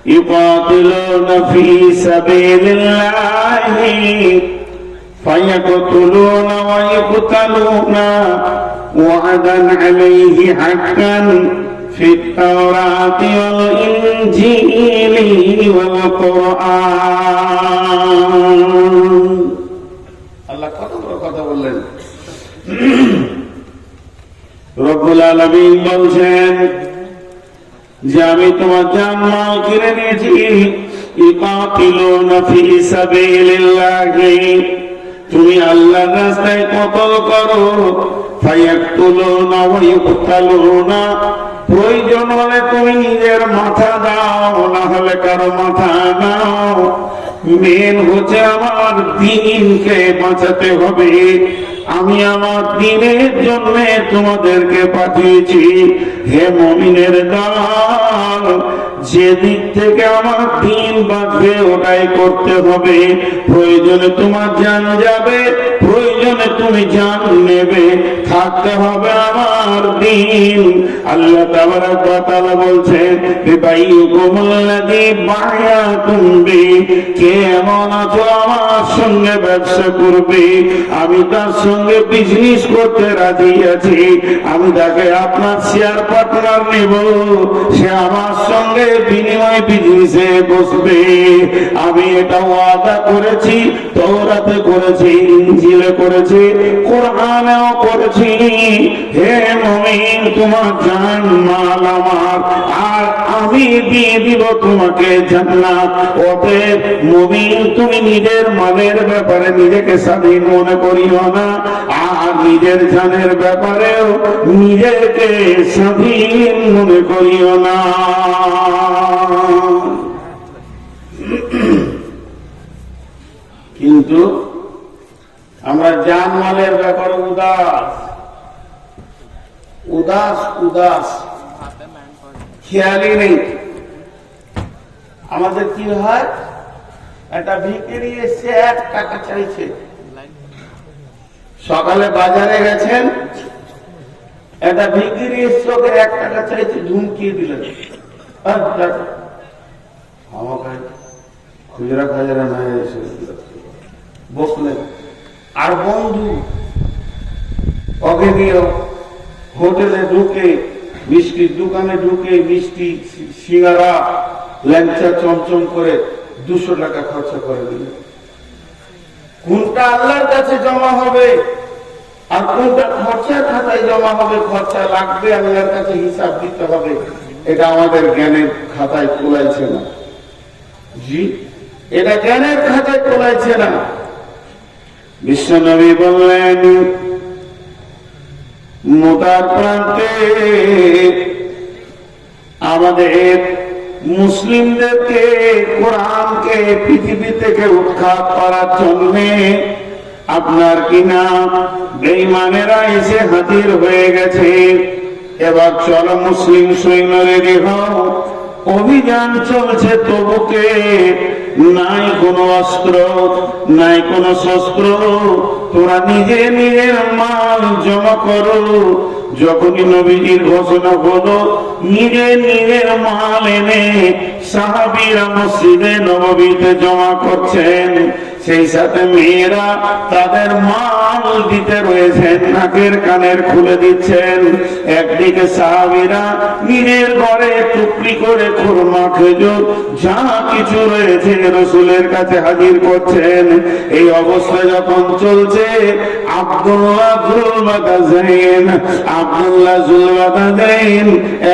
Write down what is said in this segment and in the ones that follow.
يقاتلون في سبيل الله فيقتلون ويقتلون وعدا عليه حقا في التوراة والإنجيل والقرآن الله কথা বললেন রব্বুল আলামিন বলছেন যে আমি তোমার জান মাল কিনে নিয়েছি ইকাতিলুনা ফি সাবিলিল্লাহি তুমি আল্লাহর রাস্তায় কতল করো ফায়াকতুলুনা ওয়া ইউকতালুনা প্রয়োজন হলে তুমি নিজের মাথা দাও না হলে কারো মাথা নাও মেন হচ্ছে আমার দ্বীনকে বাঁচাতে হবে আমি আমার দ্বীনের জন্য তোমাদেরকে পাঠিয়েছি হে মুমিনের দল যে দিক থেকে আমার দ্বীন বাঁচবে ওটাই করতে হবে প্রয়োজনে তোমার জান যাবে প্রয়োজনে তুমি জান নেবে থাকতে হবে আমার দ্বীন আল্লাহ তাবারাক ওয়া তাআলা বলছেন বিবাইয়ুকুমুল্লাযী বায়াতুম বি কে এমন আছো আমার সঙ্গে ব্যবসা করবে আমি তার সঙ্গে বিজনেস করতে রাজি আছি আমি তাকে আপনার শেয়ার পার্টনার নেব সে আমার সঙ্গে বিনিময় বিজনেসে বসবে আমি এটা ওয়াদা করেছি তাওরাতে করেছি ইনজিলে করেছি কোরআনেও করেছি হে মুমিন তোমার জান মাল আমার আর আমি দিয়ে দিব তোমাকে জান্নাত অতএব মুমিন তুমি নিজের মালের ব্যাপারে নিজেকে স্বাধীন মনে করিও না আর নিজের জানের ব্যাপারেও নিজেকে স্বাধীন মনে করিও না কিন্তু আমরা জান মালের ব্যাপারে উদাস খেয়ালই নেই আমাদের কি হয় একটা ভিখারি এসে 1 টাকা চাইছে সকালে বাজারে গেছেন একটা ভিখারি এসে ওকে 1 টাকা চাইছে ধুমকিয়ে দিলেন আমাকে খুচরা খাজরা না এসে বসলেন আর বন্ধু ওকে নিয়ে হোটেলে ঢুকে মিষ্টির দোকানে ঢুকে মিষ্টি সিঙ্গারা ল্যাংচা চমচম করে 200 টাকা খরচা করে দিল কোনটা আল্লাহর কাছে জমা হবে আর কোনটা খরচা খাতায় জমা হবে খরচা লাগবে আল্লাহর কাছে হিসাব দিতে হবে এটা আমাদের জ্ঞানের খাতায় তোলাইছে না জি এটা জ্ঞানের খাতায় তোলাইছে না বিশ্বনবী বললেন মোতার প্রান্তে আমাদের মুসলিমদেরকে কোরআনকে পৃথিবী থেকে উৎখাত করার জন্য আপনার কিনা বেঈমানেরা এসে হাজির হয়ে গেছে এবার চলো মুসলিম সৈন্য রেডি হও অভিযান চলছে তবুকে নাই কোনো অস্ত্র নাই কোনো শস্ত্র তোরা নিজে নিজের মাল জমা করো যখনই নবীজির ঘোষণা হলো নিজে নিজের মাল এনে সাহাবীরা মসজিদে নববীতে জমা করছেন সেই সাথে মেয়েরা তাদের মাল দিতে রয়েছেন নাকের কানের খুলে দিচ্ছেন একদিকে সাহাবীরা নিজের ঘরে টুকরি করে খুরমা খেজুর যা কিছু রয়েছে রাসূলের কাছে হাজির করছেন এই অবস্থা যখন চলছে আব্দুল্লাহ জুলবাদাইন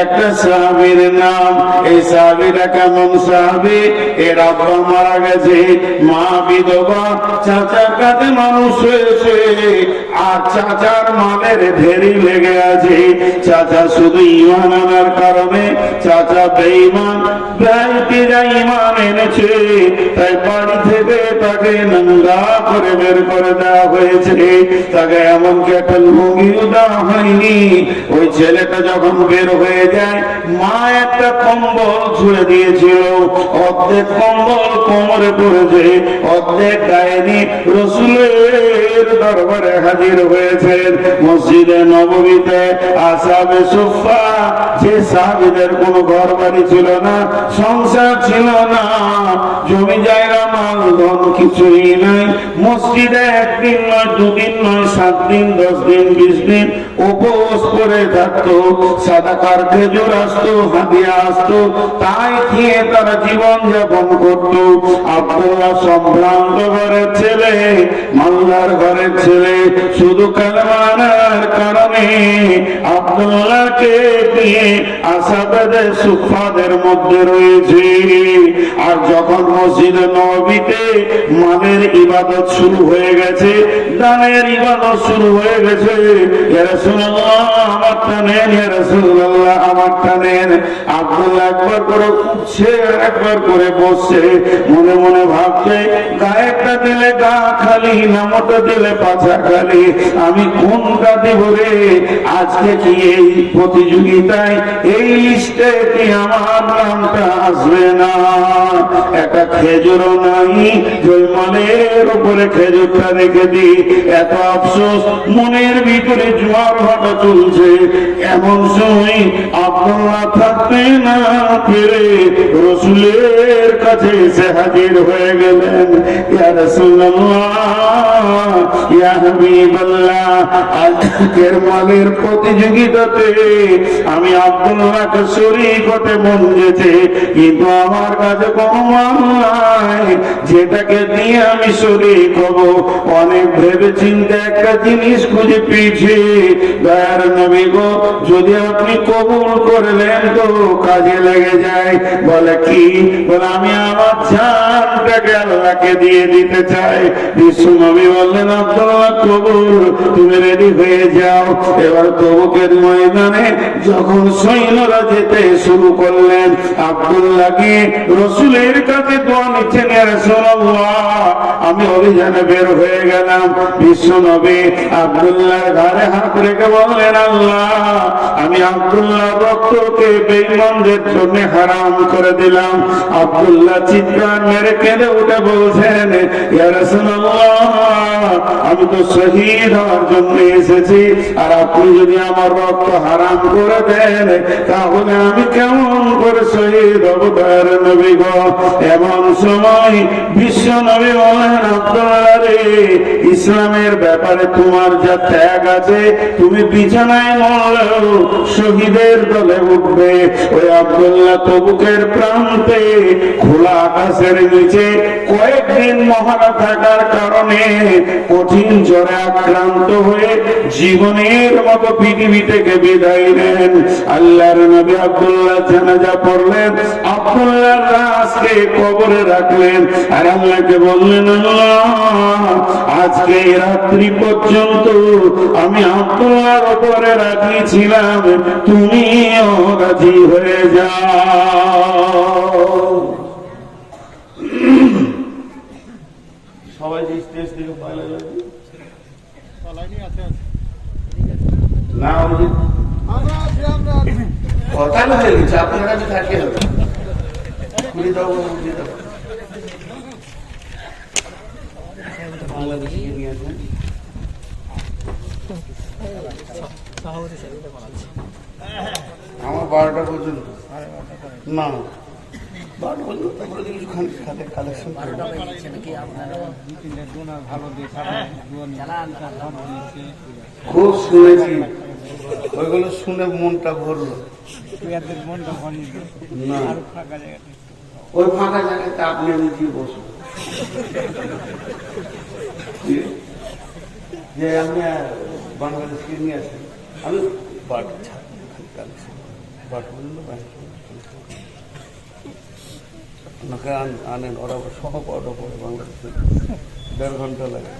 একটা সাহাবীর নাম এই সাহাবীরা কেমন সাহাবী এর আব্বা মারা গেছে মা বিধবা চাচার কাছে মানুষ হয়েছে আর চাচার মালের ঢেরি লেগে আছে চাচা শুধু ঈমান আনার কারণে চাচা বেঈমান বেঈমান ঈমান এনেছে তাই বাড়ি থেকে তাকে নঙ্গা করে বের করে দেওয়া হয়েছে তাকে এমনকি একটা লুঙ্গিও দেওয়া হয়নি ওই ছেলেটা যখন বের হয়ে যায় মা একটা কম্বল ছুঁড়ে দিয়েছিল অর্ধেক কম্বল কোমরে পড়েছে অর্ধেক ডাইনি রাসূলের দরবারে হাজির হয়েছেন। মসজিদে নববীতে আসহাবে সুফফা, যে সাহাবীদের কোনো ঘর বাড়ি ছিল না, সংসার ছিল না, জমি জায়গা মাল ধন কিছুই নাই, মসজিদে একদিন নয়, দুদিন নয়, 7 দিন, 10 দিন, 20 দিন উপবাস করে থাকতো। সাদাকার খেজুর আসতো, হাদিয়া আসতো, তাই খেয়ে তারা জীবন যাপন করত। আব্দুল্লাহ সম্ভ্রান্ত ঘরের ছেলে, মালদার ঘরের ছেলে, শুধু কালেমার কারণে আব্দুল্লাহকে দিয়ে আসহাবে সুফফাদের মধ্যে রয়েছে। আর যখন মসজিদে নববীতে মালের ইবাদত শুরু হয়ে গেছে, দানের ইবাদত শুরু হয়ে গেছে, ইয়া রাসূলুল্লাহ আমারটা নেন, ইয়া রাসূলুল্লাহ আমারটা নেন, আব্দুল্লাহ একবার করে উঠছে আর একবার করে বসছে, মনে মনে ভাবছে গায়েরটা দিলে গা খালি, নামটা দিলে পাছা খালি, আমি কোনটা দেব রে? আজকে কি এই প্রতিযোগিতায় এই লিস্টে কি আমার নামটা আসবে না? একটা খেজুরও নাই, জয়মালের উপরে খেজুরটা রেখে দিই, এত আফসোস, মনের ভিতরে জোয়ার ভাটা চলছে। এমন সময় আব্দুল্লাহ থাকতে না পেরে রাসূলের কাছে এসে হাজির হয়ে গেলেন। ইয়া রাসূলুল্লাহ, ইয়া হাবিবাল্লাহ, আজকের মালের প্রতিযোগিতাতে আমি আব্দুল্লাহকে শরীক হতে মন যেতে, কিন্তু আমার কাছে কোনো মাল নাই যেটাকে দিয়ে আমি শরীক হব। অনেক ভেবে চিন্তে একটা জিনিস খুঁজে পেয়েছি, দয়ার নবী গো, যদি আপনি কবুল করলেন তো কাজে লেগে যায়। বলে কি? বলে আমি আমার জানটাকে আল্লাহকে দিয়ে দিতে চাই। বিশ্ব নবী বললেন আব্দুল্লাহ কবুল, তুমি রেডি হয়ে যাও। এবার তবুকের ময়দানে যখন সৈন্যরা যেতে শুরু করলেন, আব্দুল্লাহকে রাসূলের কাছে দোয়া নিচ্ছেন, ইয়া রাসূলুল্লাহ আমি অভিযানে বের হয়ে গেলাম। বিশ্ব নবী আব্দুল্লাহর ঘাড়ে হাত রেখে বললেন, আল্লাহ আমি আব্দুল্লাহর রক্তকে বেঈমানদের জন্য হারাম করে দিলাম। আব্দুল্লাহ চিৎকার মেরে কেঁদে উঠে বলছেন, ইয়া রাসূলুল্লাহ আমি তো শহীদ হওয়ার জন্য এসেছি, আর আপনি যদি আমার রক্ত হারাম করে দেন তাহলে আমি কেমন করে শহীদ হব? দয়ার নবী গো। এমন সময় বিশ্ব নবী বলেন, আব্দুল্লাহ রে, ইসলামের ব্যাপারে তোমার যা ত্যাগ আছে, তুমি বিছানায় মরলেও শহীদের দলে উঠবে। ওই আব্দুল্লাহ তবুকের প্রান্তে খোলা আকাশের নিচে কয়েকদিন মহারা থাকার কারণে কঠিন জ্বরে আক্রান্ত হয়ে জীবনের মতো পৃথিবী থেকে বিদায় নেন। আল্লাহর নবী আব্দুল্লাহ জানাজা পড়লেন, আব্দুল্লাহর লাশকে কবরে রাখলেন, আর আল্লাহকে বললেন, আল্লাহ আজকে রাত্রি পর্যন্ত আমি আব্দুল্লাহর উপরে রাখিছিলাম, তুমিও রাজি হয়ে যাও। সবাই যে স্টেজ থেকে পালালো না, কথা হয়ে গেছে, আপনার কাছে থাকে হবে। খুলে দাও, খুলে দাও। বাংলাদেশে নিয়ে আসেন আমার 12টা পর্যন্ত না, 12টা পর্যন্ত তারপরে কিছু খাতে কালেকশন খুব শুনেছি, ওইগুলো শুনে মনটা ভরলো। না ওই ফাঁকা জায়গাতে আপনি আমি দিয়ে বসুন, যে আপনি বাংলাদেশকে নিয়ে আসেন, আমি ওনাকে আনেন, ওরা সহ পাওয়াটা পরে বাংলাদেশে 1.5 ঘন্টা লাগে,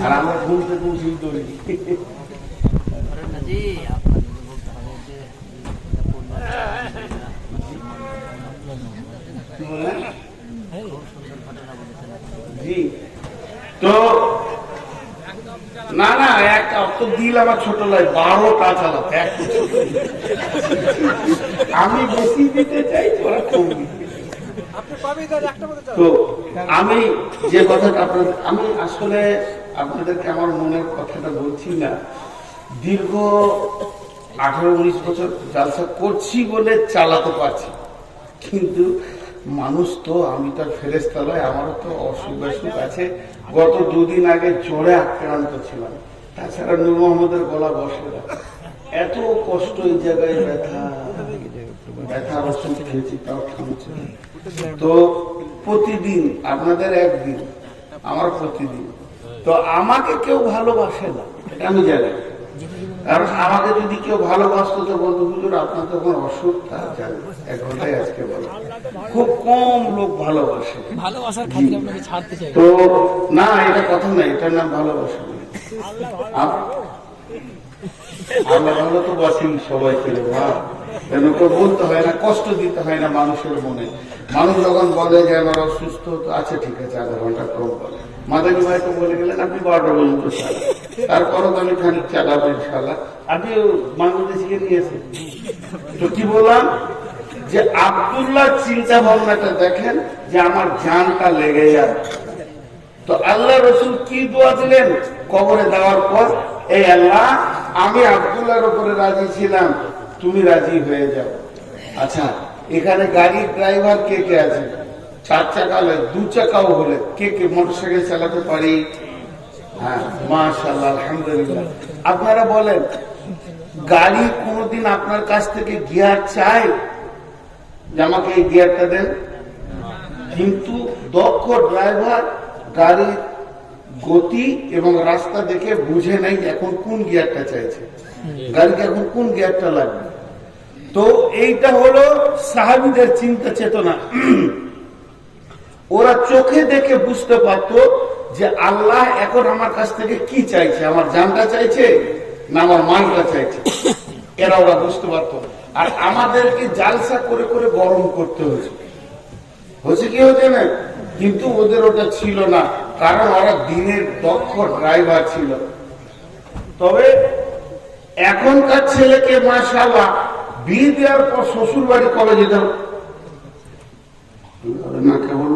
আর আমরা ঘুমতে পৌঁছেই দৌড়ি। জি তো না না, একটা তো দিল আমার ছোট লাগে, 12টা চালাতে আমি বেশি দিতে চাই, ওরা কম দিতে। তো আমি যে কথাটা আপনাদের, আমি আসলে আপনাদেরকে আমার মনের কথাটা বলছি না। দীর্ঘ 18-19 বছর জালসা করছি বলে চালাতে পারছি, কিন্তু মানুষ তো, আমি তার ফেরেশতা নয়, আমারও তো অসুখ বিসুখ আছে। গত 2 দিন আগে জ্বরে আক্রান্ত ছিলাম, তাছাড়া নূর মোহাম্মদের গলা বসে না, এত কষ্ট, এই জায়গায় ব্যথার ওষুধ খেয়েছি তাও থামছে। তো প্রতিদিন আপনাদের একদিন, আমার প্রতিদিন। তো আমাকে কেউ ভালোবাসে না, এটা আমি জানি। কারণ আমাকে যদি কেউ ভালোবাসতো তো বলতো, হুজুর আপনার তখন অসুখ, তা জানি, 1 ঘন্টায় আজকে বলো। খুব কম লোক ভালোবাসে। তো না, এটা কথা নাই, এটার নাম ভালোবাসা। আল্লাহ ভালো তো বাসি সবাই পেলে, বলতে হয় না, কষ্ট দিতে হয় না মানুষের মনে। মানুষ যখন বলে যে আমার অসুস্থ, তো আছে ঠিক আছে, 1/2 ঘন্টা কম বলে। মাদানী ভাই তো বলে গেলেন আপনি 12টা পর্যন্ত চালান, তারপরও তো আমি খানিক চালাবো ইনশাল্লাহ। আপনি বাংলাদেশিকে নিয়েছেন তো কি বললাম, যে আব্দুল্লাহ চিন্তা ভাবনাটা দেখেন, যে আমার জানটা লেগে যায়। তো আল্লাহ রসুল কি দোয়া দিলেন কবরে দেওয়ার পর, এই আল্লাহ, আমি আব্দুল্লাহর উপরে রাজি ছিলাম, তুমি রাজি হয়ে যাও। আচ্ছা, এখানে গাড়ির ড্রাইভার কে কে আছে? 4 চাকা হলে, 2 চাকাও হলে, কে কে মোটরসাইকেল চালাতে পারি? হ্যাঁ, মাশাআল্লাহ, আলহামদুলিল্লাহ। আপনারা বলেন, গাড়ি কোনদিন আপনার কাছ থেকে গিয়ার চাই যে আমাকে এই গিয়ারটা দেন? কিন্তু দক্ষ ড্রাইভার গাড়ির গতি এবং রাস্তা দেখে বুঝে নাই এখন কোন গিয়ারটা চাইছে, গাড়িকে এখন কোন গিয়ারটা লাগবে। তো এইটা হলো সাহাবীদের চিন্তা চেতনা। ওরা চোখে দেখে বুঝতে পারতো যে আল্লাহ এখন আমার কাছ থেকে কি চাইছে, আমার জানটা চাইছে না আমার মালটা চাইছে, এরা ওরা বুঝতে পারতো। আর আমাদেরকে জালসা করে করে গরম করতে হয়েছে, কি হচ্ছে না? কিন্তু ওদের ওটা ছিল না, কারণ ওরা দিনের দক্ষ ড্রাইভার ছিল। তবে এখনকার ছেলেকে মাশাআল্লাহ বিয়ে দেওয়ার পর শ্বশুর বাড়ি কবে যেতে হবে না, কেবল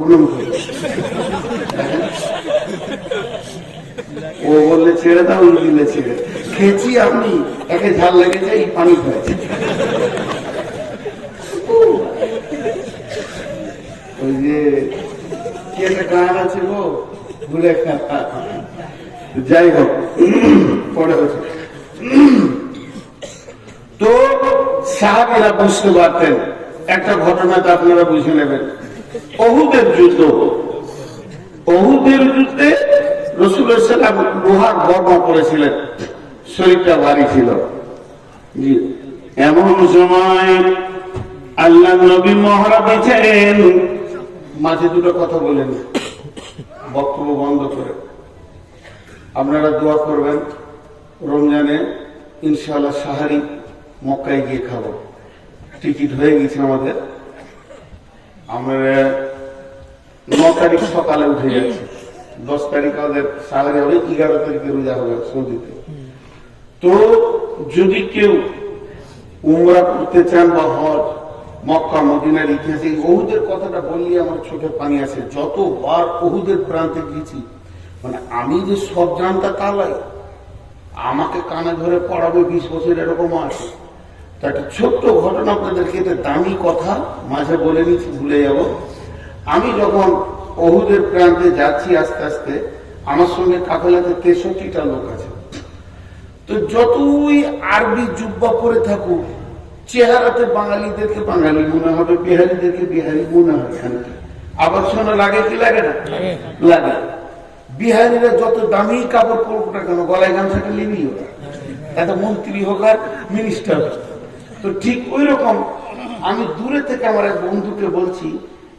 ও বললে ছেড়ে দাও, ওই দিলে ছেড়ে খেয়েছি, আপনি একে ঝাল লেগেছে, এই পানি খাইছে। ওই যে কে গান আছে গো, ভুলে যাই হোক, পরে হচ্ছে। তো সাহাবীরা বুঝতে পারতেন। একটা ঘটনাটা আপনারা বুঝে নেবেন। অহুদের যুদ্ধ, অহুদের যুদ্ধে রাসূলুল্লাহ সাল্লাল্লাহু আলাইহি ওয়াসাল্লাম লোহার বর্মা পরেছিলেন, শরীরটা ভারী ছিল। জি, এমন সময় আল্লাহ নবী মহড়া বেঁচেন, মাঝে 2টো কথা বলেন, বক্তব্য বন্ধ করে। আপনারা দোয়া করবেন, রমজানে ইনশাআল্লাহ সাহারি মক্কায় গিয়ে খাবো, টিকিট হয়ে গেছে আমাদের। আমরা 9 তারিখ সকালে উঠে যাচ্ছি, 10 তারিখ আমাদের সাহারি হবে, 11 তারিখে রোজা হবে সৌদিতে। তো যদি কেউ উমরা করতে চান বা হজ, মক্কা মদিনার ইতিহাসে ওহুদের কথাটা বললে আমার চোখে পানি আসে। যতবার ওহুদের প্রান্তে গেছি, মানে আমি যে সব জানতা তা নয়, আমাকে কানে ধরে পড়াবে 20 বছর এরকম আছে। তা একটা ছোট্ট ঘটনা আপনাদেরকে, এটা দামি কথা, মাঝে বলে নিচ্ছি, ভুলে যাব। আমি যখন ওহুদের প্রান্তে যাচ্ছি আস্তে আস্তে, আমার সঙ্গে কাফেলাতে 63টা লোক আছে। তো যতই আরবি জুব্বা পরে থাকুক, চেহারাতে বাঙালিদেরকে বাঙালি মনে হবে, বিহারিদেরকে বিহারি মনে হয়। আবার শোনা লাগে কি লাগে না? লাগে। বিহারিরা যত দামি কাপড় পরুক না কেন, গলায় গামছাটা নিবি ওরা, এত মন্ত্রী হোক আর মিনিস্টার। তো ঠিক ওই রকম আমি দূরে থেকে আমার এক বন্ধুকে বলছি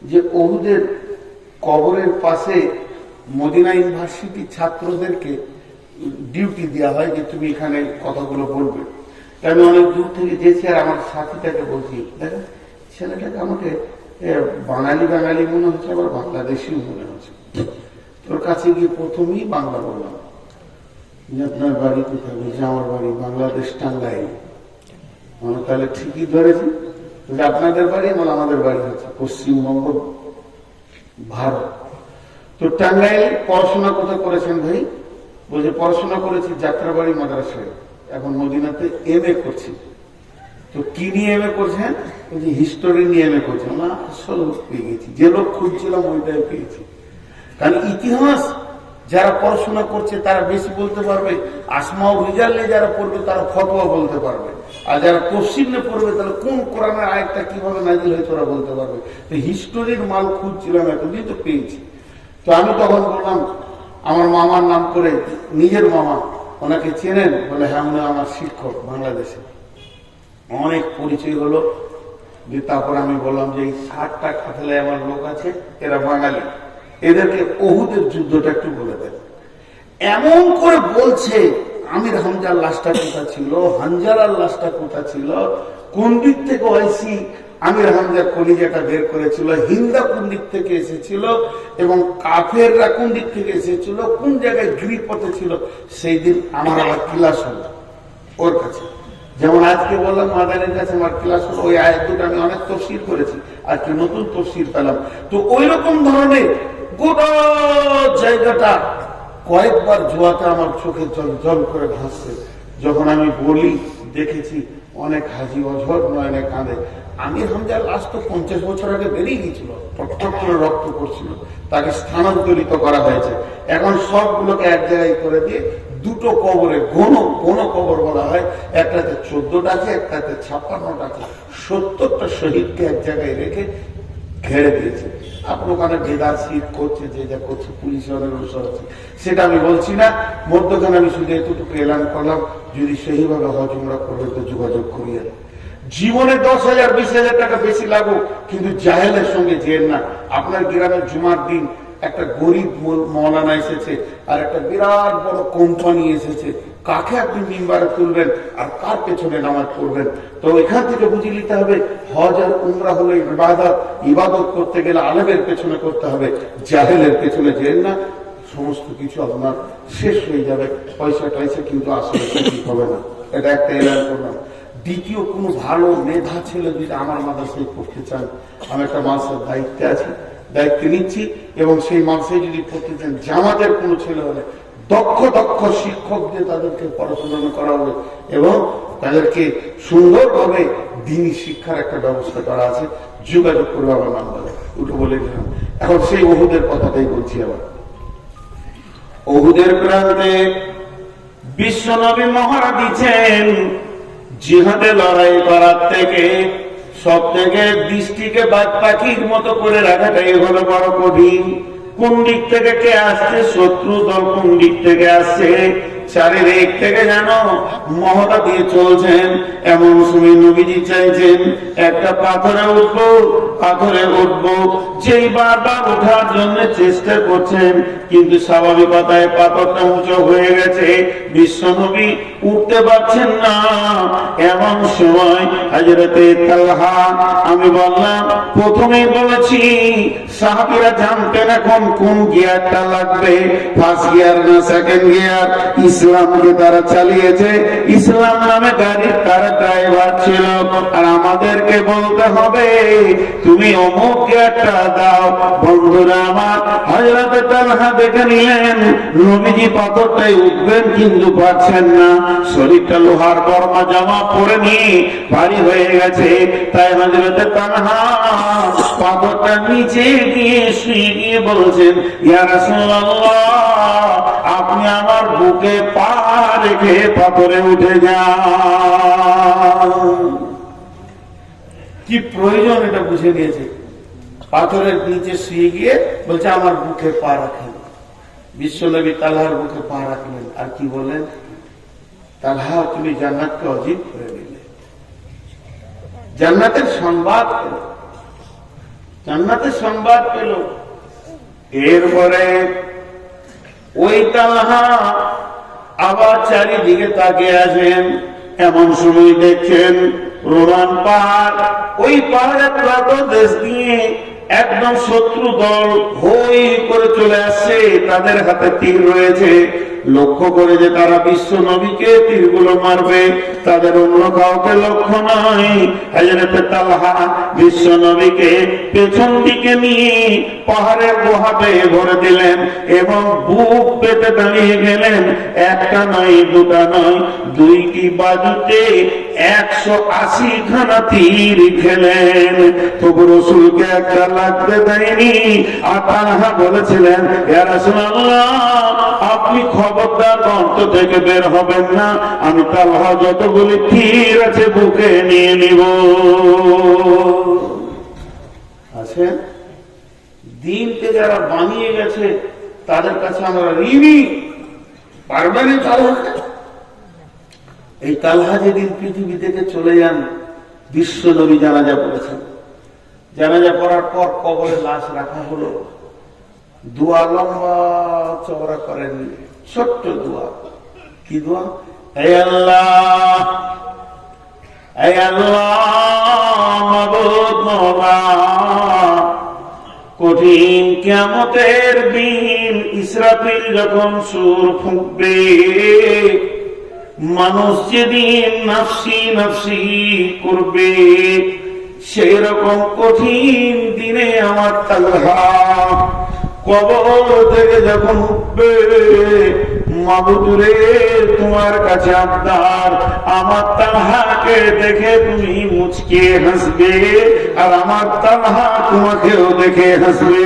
যে ওহুদের কবরের পাশে মদিনা ইউনিভার্সিটি ছাত্রদেরকে ডিউটি দেওয়া হয় যে তুমি এখানে কথাগুলো বলবে। আমি অনেক দূর থেকে যেছি, আর আমার সাথীটাকে বলছি, দেখেন ছেলেটাকে আমাকে বাঙালি বাঙালি মনে হচ্ছে, আবার বাংলাদেশিও মনে হচ্ছে। তোর কাছে গিয়ে প্রথমেই বাংলা বললাম যে আপনার বাড়ি কোথায়? বলছে আমার বাড়ি বাংলাদেশ, টাঙ্গাইল। তাহলে ঠিকই ধরেছি, আপনাদের বাড়ি, আমাদের বাড়ি হচ্ছে পশ্চিমবঙ্গ, ভারত। তো টাঙ্গাইল পড়াশোনা কোথায় করেছেন ভাই? বলছে পড়াশোনা করেছি যাত্রাবাড়ি মাদ্রাসায়, এখন মদিনাতে MA করছি। তো কি নিয়ে MA করছেন? বলছে হিস্টোরি নিয়ে MA করছেন। না, আসল পেয়ে গেছি, যে লোক খুঁজছিলাম ওইটাই পেয়েছি। কারণ ইতিহাস যারা পড়াশোনা করছে তারা বেশি বলতে পারবে, আসমাও রিজাল নিয়ে যারা পড়বে তারা ফতোয়া বলতে পারবে, আর যারা তফসির নিয়ে পড়বে তাহলে কোন কোরআনের আয়াতটা কিভাবে নাজিল হয়েছে ওরা বলতে পারবে। তো হিস্টোরির মাল খুঁজছিলাম, এতদিন তো পেয়েছি। তো আমি তখন বললাম আমার মামার নাম করে, নিজের মামা, ওনাকে চেনেন? বলে হ্যাঁ, উনি আমার শিক্ষক বাংলাদেশে। অনেক পরিচয় হলো। যে তারপর আমি বললাম যে এই 60টা খাতলে আমার লোক আছে, এরা বাঙালি, এদেরকে ওহুদের যুদ্ধটা একটু বলে দেন। এমন করে বলছে আমির হামজার লাশটা কোথা ছিল, হানজালার লাশটা কোথা ছিল, কোন দিক থেকে ওয়াইসি আমির হামজার কলিজাটা বের করেছিল, হিন্দা কোন দিক থেকে এসেছিল, এবং কাফেররা কোন দিক থেকে এসেছিল, কোন জায়গায় গিরিপথে ছিল। সেই দিন আমার আবার ক্লাস হলো ওর কাছে। যেমন আজকে বললাম মাদানের কাছে আমার ক্লাস হলো, ওই আয়াত দুটো আমি অনেক তফসির করেছি, আজকে নতুন তফসির পেলাম। তো ওই রকম ধরনের গোটা জায়গাটা কয়েকবার জোয়াতে আমার চোখে জল জল করে ভাসছে। যখন আমি বলি দেখেছি অনেক হাজি অঝর নয়নে কাঁদে। আমির হামজার লাশ তো 50 বছর আগে বেরিয়ে গিয়েছিল, টকটক করে রক্ত করছিল, তাকে স্থানান্তরিত করা হয়েছে। এখন সবগুলোকে এক জায়গায় করে দিয়ে দুটো কবরে, ঘন কবর বলা হয়, একটাতে 14টা আছে, একটাতে 56টা আছে, 70টা শহীদকে এক জায়গায় রেখে ঘেরে দিয়েছে। আপনার ওখানে ভেদার শীত করছে, যে যা করছে, পুলিশের অনেক অনুসর আছে, সেটা আমি বলছি না। মধ্যখানে আমি শুধু এতটুকু এলান করলাম, যদি সেইভাবে হজ উমরা করবে তো যোগাযোগ করিয়ে। জীবনে 10,000 20,000 টাকা বেশি লাগুক, কিন্তু জাহেলের সঙ্গে যেন না। আপনার গ্রামের জুমার দিন একটা গরিব মৌলানা এসেছে, আর একটা বিরাট বড় কোম্পানি এসেছে, কাকে আপনি মিম্বারে তুলবেন আর কার পেছনে নামাজ পড়বেন? তো এখান থেকে বুঝে নিতে হবে হজ আর উমরা হলো ইবাদত। ইবাদত করতে গেলে আলেমের পেছনে করতে হবে, জাহেলের পেছনে যেন না। সমস্ত কিছু আপনার শেষ হয়ে যাবে, পয়সা টয়সা কিন্তু আসলে ঠিক হবে না। এটা একটা এলান করলাম। দ্বিতীয়, কোনো ভালো মেধা ছেলে যদি আমার মাদ্রাসায় পড়তে চান, আমি একটা মাদ্রাসার দায়িত্বে আছি, দায়িত্ব নিচ্ছি, এবং সেই মাদ্রাসায় যদি পড়তে চান, জামাতের কোনো ছেলে হলে দক্ষ শিক্ষক দিয়ে তাদেরকে পড়াশোনা করা হবে, এবং তাদেরকে সুন্দরভাবে দিনী শিক্ষার একটা ব্যবস্থা করা আছে। যোগাযোগ করবে আমার নাম্বারে, উঠে বলে দিলাম। এখন সেই ওহুদের কথাটাই বলছি। আবার ওহুদের প্রান্তে বিশ্বনবী মহড়া দিচ্ছেন, জিহাদে লড়াই করার থেকে সব থেকে দৃষ্টিকে বাদ পাখির মতো করে রাখাটাই হলো বড় কঠিন। কোন দিক থেকে কে আসছে, শত্রু দল কোন দিক থেকে আসছে, চারিদিক থেকে যেন মহড়া দিয়ে চলছেন। এমন সময় নবীজি চাইছেন একটা পাথরে উঠবো, যেই বারবার ওঠার জন্য চেষ্টা করছেন, কিন্তু স্বাভাবিকতায় পাথরটা উঁচু হয়ে গেছে, বিশ্বনবী উঠতে পারছেন না। এমন সময় হযরতে তালহা, আমি বললাম প্রথমেই বলেছি সাহাবীরা জানতেন এখন কোন গিয়ারটা লাগবে, ফার্স্ট গিয়ার না সেকেন্ড গিয়ার। ইসলামকে তারা চালিয়েছে, ইসলাম নামে গাড়ির তারা ড্রাইভার ছিল, আর আমাদেরকে বলতে হবে তুমি অমুক গিয়ারটা দাও। বন্ধুরা আমার, হযরতে তালহা দেখে নিলেন নবীজি পাথরটাই উঠবেন, কিন্তু পারছেন না। শরীরটা লোহার বর্মা জামা পরে নিয়ে ভারী হয়ে গেছে, তাই হযরতে তালহা পাথরটা নিচে গিয়ে শুয়ে গিয়ে বলছেন, ইয়া রাসূলুল্লাহ, আপনি আমার বুকে পা রেখে পাথরে উঠে যান। কি প্রয়োজন এটা বুঝে নিয়েছে। পাথরের নিচে শুয়ে গিয়ে বলছে আমার বুকে পা রাখেন। বিশ্বনবী তালহার বুকে পা রাখলেন, আর কি বলেন, তালহা তুমি জান্নাতকে অজিব করে দিলে। জান্নাতের সংবাদ পেল, জান্নাতের সংবাদ পেল। এরপরে ওই তালহা আবার চারিদিকে তাকিয়ে আছেন। এমন সময় দেখছেন রোমান পাহাড়, ওই পাহাড়ের দেশ দিয়ে একদম শত্রু দল হই করে চলে আসছে, তাদের হাতে তীর রয়েছে। লক্ষ্য করে যে তারা বিশ্ব নবীকে তীরগুলো মারবে, তাদের অন্য কাউকে লক্ষ্য নয়। হযরত তালহা বিশ্ব নবীকে পেছন দিকে নিয়ে পাহাড়ের গুহাতে ভরে দিলেন এবং বুক পেতে দাঁড়িয়ে গেলেন। একটা নয়, দুটা নয়, দুইটি বাজুতে 180 খানা তীর খেলেন, তবু রাসূলকে একটা লাগতে দেয়নি। আর তালহা বলেছিলেন, ইয়া রাসূলুল্লাহ, আপনি খবরদার গর্ত থেকে বের হবেন না, আমি তালহা যতগুলি তীর আছে বুকে নিয়ে নিব। আছে দিনকে যারা বানিয়ে গেছে তাদের কাছে আমরা ঋণী, পারবেন তালহাকে? এই তালহা যেদিন পৃথিবী থেকে চলে যান, বিশ্ব নবী জানাজা পড়েছেন। জানাজা পড়ার পর কবরে লাশ রাখা হলো। দোয়া লম্বা চওড়া করেননি, ছোট্ট দোয়া। কি দোয়া? হে আল্লাহ, হে আল্লাহ, মাবুদ মওলা, কঠিন কিয়ামতের দিন ইসরাফিল যখন সুর ফুঁকবে, মানুষ যেদিন নাফসি নাফসি করবে, সেই রকম কঠিন দিনে আমার তালহা কবর থেকে যখন উঠবে, মাবুদ রে, তোমার কাছে আবদার, আমার তালহাকে দেখে তুমি মুচকে হাসবে, আর আমার তালহা তোমাকেও দেখে হাসবে।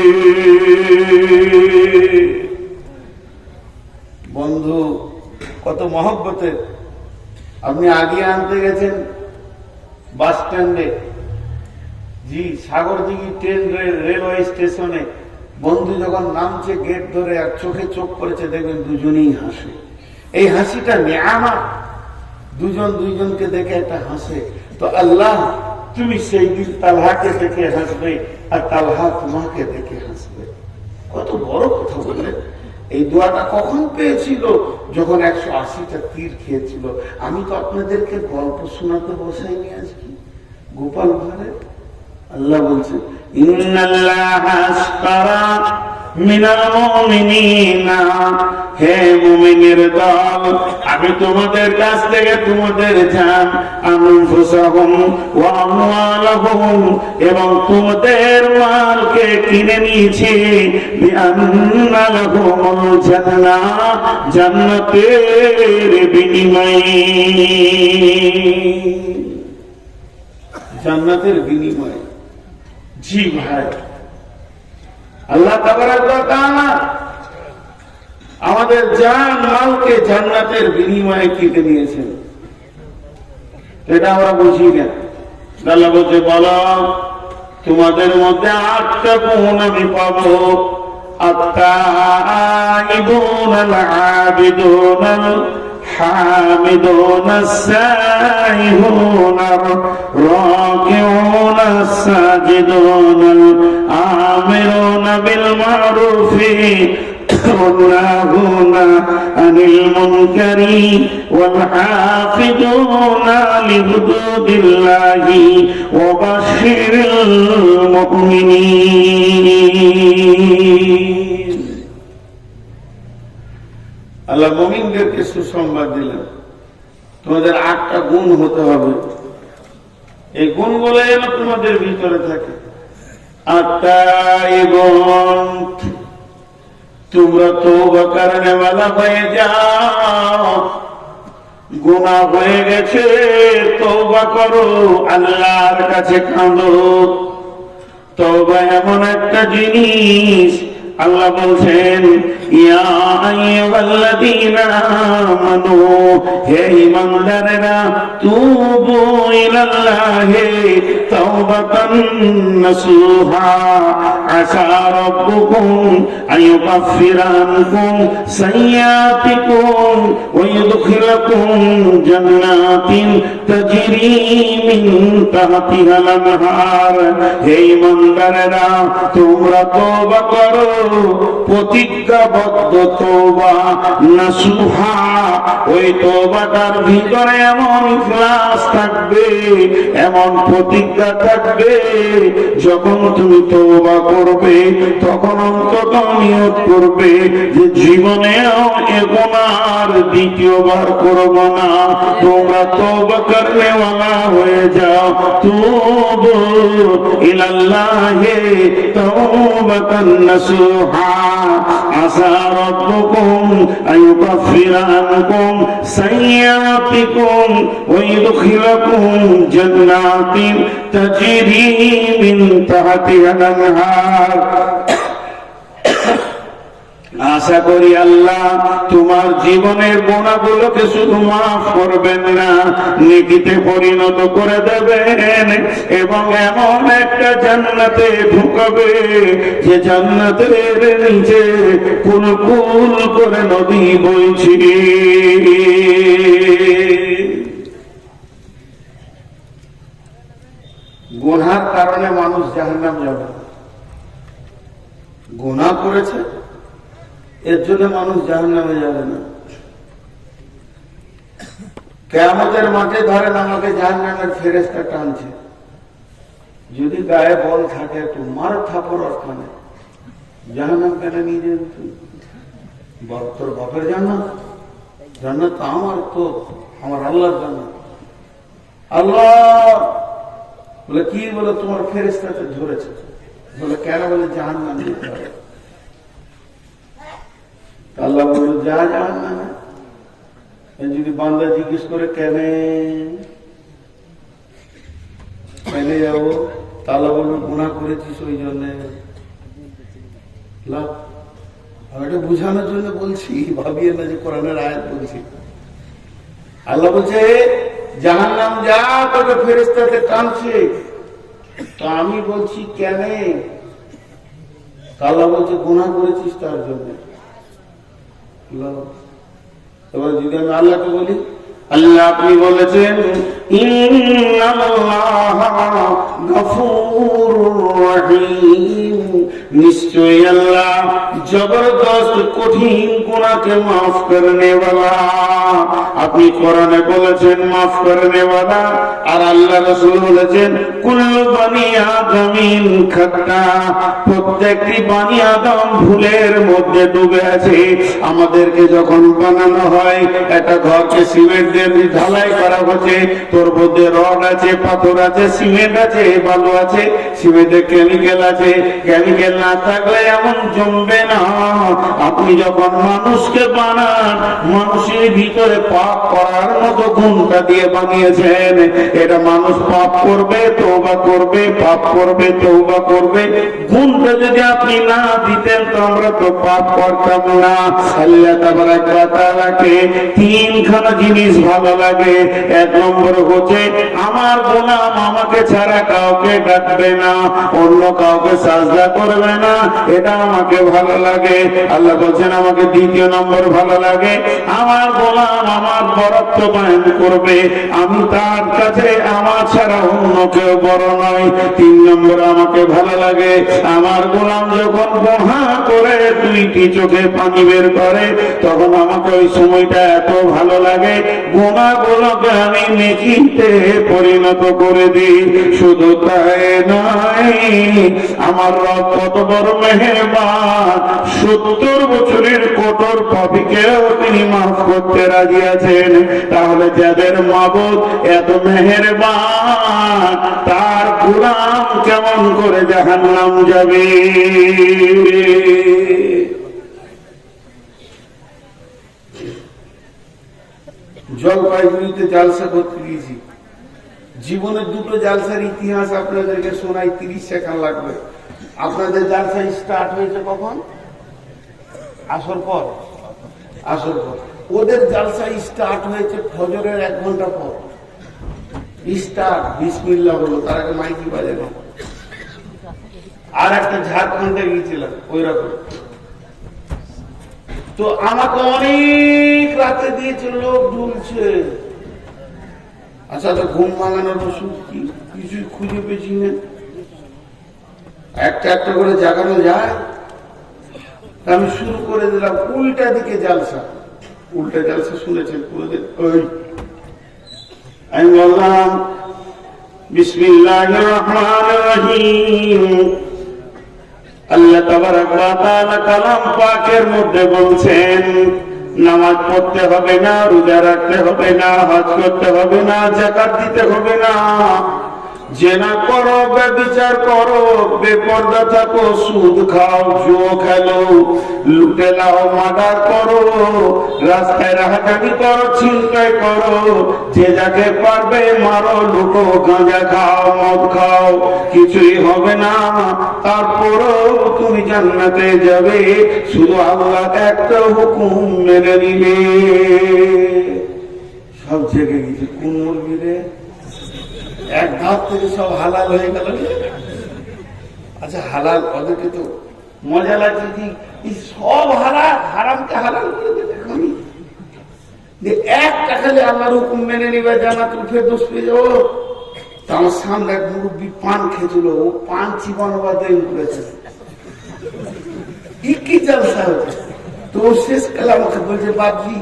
বন্ধু, কত মহব্বতের। আপনি আগে আনতে গেছেন বাস স্ট্যান্ডে, জি সাগরদিঘি ট্রেন রেলওয়ে স্টেশনে, বন্ধু যখন নামছে গেট ধরে আর চোখে চোখ পড়েছে, দেখবেন দুজনেই হাসে। এই হাসিটা নিয়ামত, দুজন দুইজনকে দেখে একটা হাসে। তো আল্লাহ, তুমি সেই দিন তালহাকে দেখে হাসবে আর তালহা তোমাকে দেখে হাসবে। কত বড় কথা বললেন। এই দোয়াটা কখন পেয়েছিল? যখন 180টা তীর খেয়েছিল। আমি তো আপনাদেরকে গল্প শোনাতে বসাইনি আজকে গোপাল ভাঁড়ের। আল্লাহ বলছে, ইন্নাল্লাহা আশতারা মিনাল মুমিনিনা, হে মুমিনের দল, আমি তোমাদের কাছ থেকে তোমাদের জান, আনফুসাহুম ওয়া আমওয়ালাহুম, এবং তোমাদের মালকে কিনে নিয়েছি, বিআন্না লাহুমুল জান্নাহ, জান্নাতের বিনিময়ে, জান্নাতের বিনিময়ে। জি ভাই, আল্লাহ তাবারাক ওয়া তাআলা আমাদের জান মালকে জান্নাতের বিনিময়ে কিনে নিয়েছেন। এটা আমরা বুঝি না। আল্লাহ বলছে, বলো তোমাদের মধ্যে 8টা গুণ আমি পাবো, আত-তাইবুন আল-আবিদুন الحامدون السائحون الراكعون الساجدون الآمرون بالمعروف والناهون عن المنكر والحافظون لحدود الله وبشر المؤمنين. আল্লাহ মুমিনদেরকে সুসংবাদ দিলেন, তোমাদের 8টা গুণ হতে হবে। এই গুণগুলো যেন তোমাদের ভিতরে থাকে। 8টা গুণ, তোমরা তওবা করনে ওয়ালা হয়ে যাও। গুনাহ হয়ে গেছে, তওবা করো, আল্লাহর কাছে কাঁদো। তওবা এমন একটা জিনিস, আল্লাহ বলছেন, ইয়া আইয়ুহাল্লাযীনা আমানু, হে ঈমানদারেরা, তুবু ইলাল্লাহি তাওবাতান নাসুহা, আসা রাব্বুকুম আইয়ুকাফিরা আনকুম সাইয়্যাতিকুম ওয়া ইউদখিলাকুম জান্নাতিন তাজরি মিন তাহতিহাল আনহার। হে ঈমানদারেরা, তোমরা তওবা করো, প্রতিজ্ঞাবদ্ধ তওবা, নাসুহা, ওই তওবাটার ভিতরে এমন ইখলাস থাকবে, এমন প্রতিজ্ঞা থাকবে, যখন তুমি তওবা করো করবে, তখন অন্তত নিয়ত করবে যে জীবনেও এ গুনাহ দ্বিতীয়বার করব না। তোমরা তওবা করনেওয়ালা হয়ে যাও, তুবু ইলাল্লাহি তাওবাতান নাসুহা, আসা রাব্বুকুম আইয়ুকাফিরা আনকুম সাইয়্যাতিকুম ওয়া ইউদখিলাকুম জান্নাতিন তাজরি মিন তাহতিহাল আনহার। আশা করি আল্লাহ তোমার জীবনের গুনাহগুলোকে শুধু মাফ করবেন না, নেকিতে পরিণত করে দেবেন এবং এমন একটা জান্নাতে ঢুকাবে যে জান্নাতের নিচে কুলকুল করে নদী বইছে। গুনার কারণে মানুষ জাহান্নাম যাবে, গুনাহ করেছে এর জন্য মানুষ জাহান্নামে যাবে না। কিয়ামতের মাঠে ধরেন আমাকে জাহান্নামের ফেরেশতা টানছে, যদি গায়ে বল থাকে একটু মার থাপড় ওখানে, জাহান্নাম কেন নিয়ে যাবে তুই? তোর বাপের জান্নাত, জান্নাত তো আমার, তো আমার আল্লাহর জান্নাত। আল্লাহ বলে কি? বলে তোমার ফেরেশতাতে ধরেছে। বলে কেন? বলে জাহান্নাম যেতে হবে। আল্লাহ বলল যা জাহান্নামে। যদি বান্দা জিজ্ঞেস করে কেন যাবো, তাহলে বলবো গুনাহ করেছিস ওই জন্য। এটা বুঝানোর জন্য বলছি, ভাবিয়ে না যে কোরআনের আয়াত বলছি। আল্লাহ বলছে জাহান্নাম যা, তোকে ফেরেশতাতে টানছে। তো আমি বলছি কেন? আল্লাহ বলছে গুনাহ করেছিস তার জন্য। এবার যদি আমি আল্লাহকে বলি, আল্লাহ আপনি বলেছেন ইন্নাল্লাহা গফুরুর রহিম, নিশ্চয়ই আল্লাহ জবরদস্ত কঠিন গুনাহকে মাফ করনে ওয়ালা। আপনি কোরআনে বলেছেন মাফ করনে ওয়ালা, আর আল্লাহ রাসূল বলেছেন কুল্লু বনি আদমিন খাতা, প্রত্যেকটি বনি আদম ভুলের মধ্যে ডুবে আছে। আমাদেরকে যখন বানানো হয়, একটা ঘরকে সিমেন্ট দিয়ে ঢালাই করা হচ্ছে, তোর মধ্যে রড আছে, পাথর আছে, সিমেন্ট আছে, বালু আছে, সিমেন্টে কেমিক্যাল আছে। কেমিক্যাল না থাকলে এমন জমবে না। আপনি যখন মানুষকে বানান, মানুষের ভিতরে পাপ করার মতো গুণটা দিয়ে বানিয়েছেন। এটা মানুষ পাপ করবে, তওবা করবে, পাপ করবে, তওবা করবে। গুণটা যদি আপনি না দিতেন তো আমরা তো পাপ করতাম না। আল্লাহ তাবারাক ওয়া তাআলাকে তিনখানা জিনিস ভালো লাগে। এক নম্বর হচ্ছে আমার গোলাম আমাকে ছাড়া কাউকে ডাকবে না, অন্য কাউকে সাজদা করবে না, এটা আমাকে ভালো লাগে। আল্লাহ বলছেন আমাকে দ্বিতীয় নম্বর ভালো লাগে আমার গোলাম আমার বরত্ব বায়ন করবে, আমি তার কাছে আমার ছাড়া অন্য কেউ বড় নয়। তিন নম্বর আমাকে ভালো লাগে আমার গোলাম যখন গুনাহ করে দুইটি চোখে পানি বের করে, তখন আমাকে ওই সময়টা এত ভালো লাগে, গুনাহগুলোকে আমি নেকিতে পরিণত করে দিই। শুধু তাই নয়, আমার রব কত বড় মেহেরবান, 70 বছরের কঠোর পাপীকেও তিনি মাফ করতে রাজি আছেন। তাহলে যাদের মাবুদ এত মেহেরবান, তার গোলাম কেমন করে জাহান্নাম যাবে? জলপাইগুড়িতে জালসা করতে গিয়েছি। জীবনের দুটো জালসার ইতিহাস আপনাদেরকে শোনাই, 30 সেকেন্ড লাগবে। আপনাদের জালসা স্টার্ট হয়েছে কখন? আসর পর। আসর পর। ওদের জালসা স্টার্ট হয়েছে ফজরের 1 ঘন্টা পর। স্টার্ট বিসমিল্লাহ বলো, তার আগে মাইকি বাজে না। আর একটা ঝাড়খণ্ডে গিয়েছিলাম ওই রকম। তো আমাকে অনেক রাতে দিয়েছে, লোক ঢুলছে। আচ্ছা তো ঘুম ভাঙানোর ওষুধ কি? কিছুই খুঁজে পেয়েছি না। একটা একটা করে জাগানো যায়। আমি শুরু করে দিলাম উল্টা দিকে জালসা। উল্টা জালসা শুনেছেন পুরোদের? আমি বললাম বিসমিল্লাহির রহমানির রহিম, আল্লাহ তাবারক ওয়া তাআলা কালাম পাকের মধ্যে বলছেন নামাজ পড়তে হবে না, রোজা রাখতে হবে না, হজ করতে হবে না, যাকাত দিতে হবে না, জেনা করো, ব্যভিচার করো, বেপরদা থাকো, সুদ খাও, জুয়া খেলো, লুটে লাও, মার্ডার করো, রাস্তায় রাহাজানি করো, ছিনতাই করো, যে যাকে পারবে মারো, লুটো, গাঁজা খাও, মদ খাও, কিছুই হবে না। তারপরও তুমি জান্নাতে যাবে, শুধু আল্লাহ একটা হুকুম মেনে নিলে। সব জেগে গেছে, কোন মুরগি রে? এক ধাপ থেকে সব হালাল হয়ে গেল। আচ্ছা হালাল, ওদেরকে তো মজা লাগছে যে সব হালাল, হারামকে হালাল করে দেবে। যে একটা খালি আল্লাহর হুকুম মেনে নিবে, জান্নাত উঠে দোষ পেয়ে যাবো। তো আমার সামনে এক মুরব্বী পান খেয়েছিল, ও পান চিবানো বাদে করেছে, কি জলসা হচ্ছে। তো শেষ কালে আমাকে বলছে, বাপজি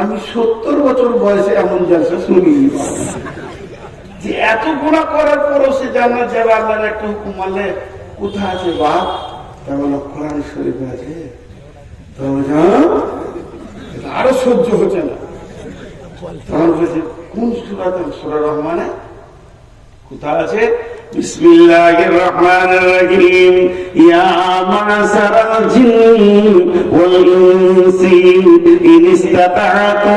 আমি 70 বছর বয়সে এমন জলসা শুনিনি, যে এত গুণা করার পরও সে জান্নাত যাবে আল্লাহর একটা হুকুম মানলে। কোথায় আছে বাপ? তা বলো কোরআন শরীফে আছে। তো আরো সহ্য হচ্ছে না, তখন বলছে কোন সূরাতে? সূরা রহমানে কোথায় আছে? বিসমিল্লাহির রহমানির রহিম, ইয়া মা'শারাল জিন্নি ওয়াল ইনসি ইন ইসতাতা'তু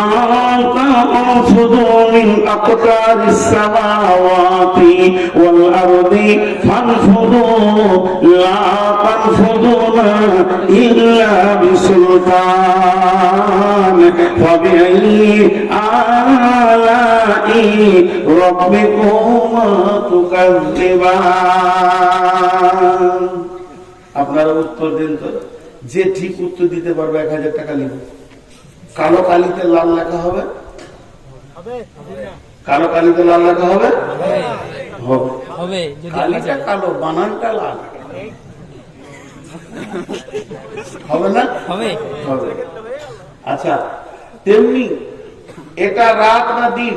আন তানফুযু মিন আকতারিস সামাওয়াতি ওয়াল আরদি ফানফুযু লা তানফুযুনা ইল্লা বিসুলতান ফাবিআইয়ি আলাই রাব্বিকুমা তুকাজ্জিবান। আপনারা উত্তর দিন তো, যে ঠিক উত্তর দিতে পারবে 1000 টাকা লিখবে। কালো কালিতে লাল লেখা হবে? কালো কালিতে লাল লেখা হবে? হবে। কালিটা কালো, বানানটা লাল হবে না? হবে। আচ্ছা তেমনি এটা রাত না দিন?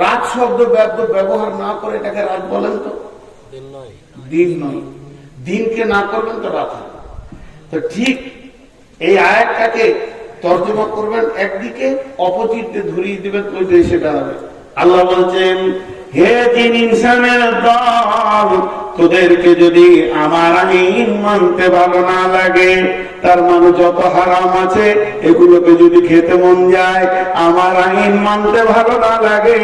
রাত শব্দ ব্যবহার না করে এটাকে রাত বলেন তো? দিন নয়। দিনকে না করবেন তো রাত হবে। তো ঠিক এই আয়াতটাকে তর্জমা করবেন একদিকে, অপোজিট দিয়ে ধরিয়ে দিবেন ওই দিয়ে, সেটা হবে। আল্লাহ বলছেন, হে জিন ইনসানের দল, তোদেরকে যদি আমার আইন মানতে ভালো না লাগে, তার মানে যত হারাম আছে এগুলোকে যদি খেতে মন যায়, আমার আইন মানতে ভালো না লাগে,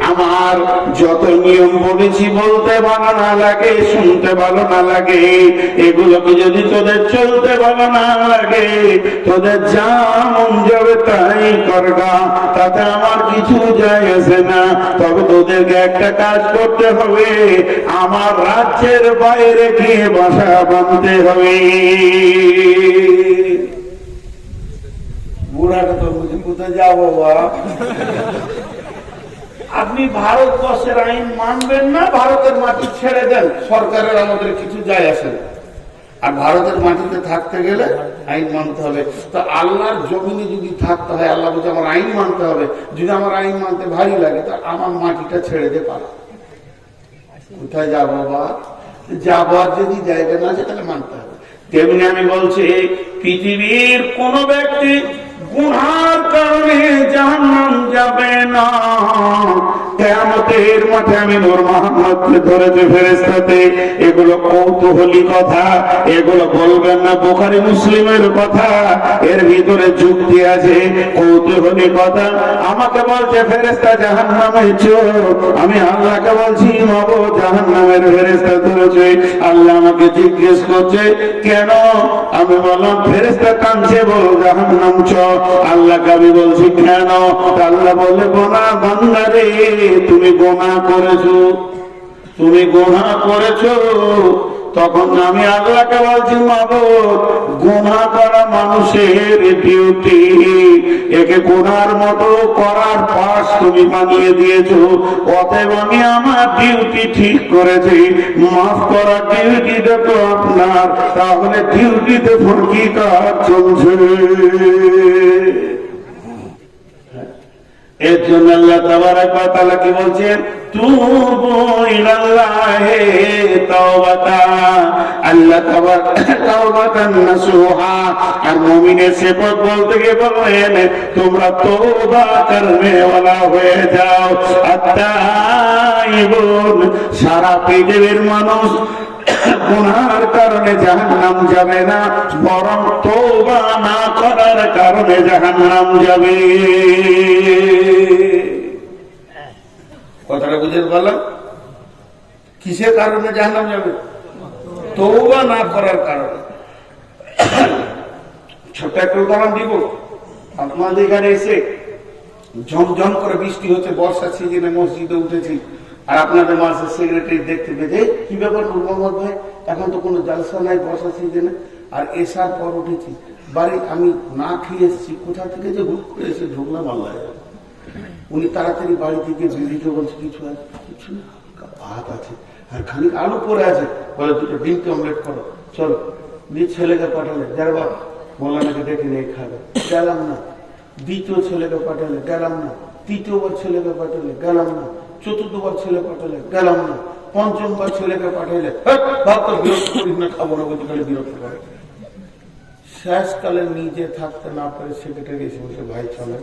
আমার যত নিয়ম বলেছি বলতে ভালো না লাগে, শুনতে ভালো না লাগে, এগুলোকে যদি তোদের চলতে ভালো না লাগে, তোদের যা মন যাবে তাই করগা, তাতে আমার কিছু যায় আসে না। তবে তোদেরকে একটা কাজ করতে হবে, আমার রাজ্যের বাইরে গিয়ে বাসা বাঁধতে হবে। বুড়াটা তো বুঝি কোথায় যাবো বাপ? আপনি ভারতবর্ষের আইন মানবেন না, ভারতের মাটি ছেড়ে দেন, সরকারের আমাদের কিছু যায় আসে না। আর ভারতের মাটিতে থাকতে গেলে আইন মানতে হবে। তো আল্লাহর জমিনে যদি থাকতে হয়, আল্লাহ বলছে আমার আইন মানতে হবে। যদি আমার আইন মানতে ভারী লাগে, তো আমার মাটিটা ছেড়ে দে পালা। কোথায় যাবো বা? যাবো, আর যদি জায়গা না আছে তাহলে মানতে হবে। তেমনি আমি বলছি, পৃথিবীর কোন ব্যক্তি গুনার কারণে জাহান্নাম যাবে না। কিয়ামতের মাঠে আমি নূর মুহাম্মদকে ধরেছে ফেরেশতাতে। এগুলো কৌতূহলী কথা, এগুলো বলবেন না বুখারী মুসলিমের কথা, এর ভিতরে যুক্তি আছে, কৌতূহলী কথা। আমাকে বলছে ফেরেশতা জাহান্নামে চোর, আমি আল্লাহকে বলছি মাগো জাহান্নামের ফেরেশতা ধরেছে। আল্লাহ আমাকে জিজ্ঞেস করছে কেন? আমি বললাম ফেরেশতা কাঁদছে, বলো জাহান্নাম চোর। আল্লাহ কবি বলছি কেন? আল্লাহ বলে গোনাহ বান্দা রে, তুমি গোনাহ করেছো, তুমি গোনাহ করেছো। তখন আমি আল্লাহকে বলছি মাবুদ, গুনাহ করা মানুষের ডিউটি, একে গুনার মতো করার পাশ তুমি বানিয়ে দিয়েছো। অতএব আমি আমার ডিউটি ঠিক করেছি, মাফ করার ডিউটিটা তো আপনার, তাহলে ডিউটিতে ফুরকি কাজ চলছে। এর জন্য আল্লাহ তাবারাক ওয়া তাআলা কি বলছেন? তুবু ইলাল্লাহি তাওবাতান আল্লাহ তাওবাতান নাসুহা। আর মুমিনের সিফাত বলতে গিয়ে বললেন তোমরা তওবা করনে ওয়ালা হয়ে যাও। আত-তাইবুন, সারা পৃথিবীর মানুষ গুনার কারণে জাহান্নাম যাবে না, বরং তওবা না করার কারণে জাহান্নাম যাবে। কথাটা বুঝে বললাম, কিসের কারণে জাহান্নাম যাবে? তওবা না করার কারণে। ছোট্ট একটা উদাহরণ দিব। আপনাদের এখানে এসে ঝমঝম করে বৃষ্টি হচ্ছে, বর্ষার সিজনে মসজিদে উঠেছি, আর আপনাদের মাসের সেক্রেটারি দেখতে পেয়ে কি ব্যাপার নূর মোহাম্মদ ভাই, এখন তো কোনো জালসা নাই বর্ষার সিজনে, আর এসার পর উঠেছি বাড়ি, আমি না খেয়ে এসেছি, কোথা থেকে যে হুট করে এসে ঢুকলাম আল্লাহ। উনি তাড়াতাড়ি বাড়ি থেকে বিবিকে বলছে কিছু আছে, কিছু ভাত আছে আর খানিক আলু পরে আছে, বলে দুটো ডিমকে অমলেট করো, চলো। দিয়ে ছেলেকে পাঠালে, যার বাপ মোল্লানাকে ডেকে নিয়ে খাবে, গেলাম না। দ্বিতীয় ছেলেকে পাঠালে, গেলাম না। তৃতীয়বার ছেলেকে পাঠালে, গেলাম না। চতুর্থবার ছেলে পাঠালে, গেলাম না। পঞ্চমবার ছেলেকে পাঠাইলে, ভাত তো বিরক্ত করিস না, খাবো না, বলতে গেলে বিরক্ত করে। শেষকালে নিজে থাকতে না পারে সেক্রেটারি এসে বলছে ভাই চলেন,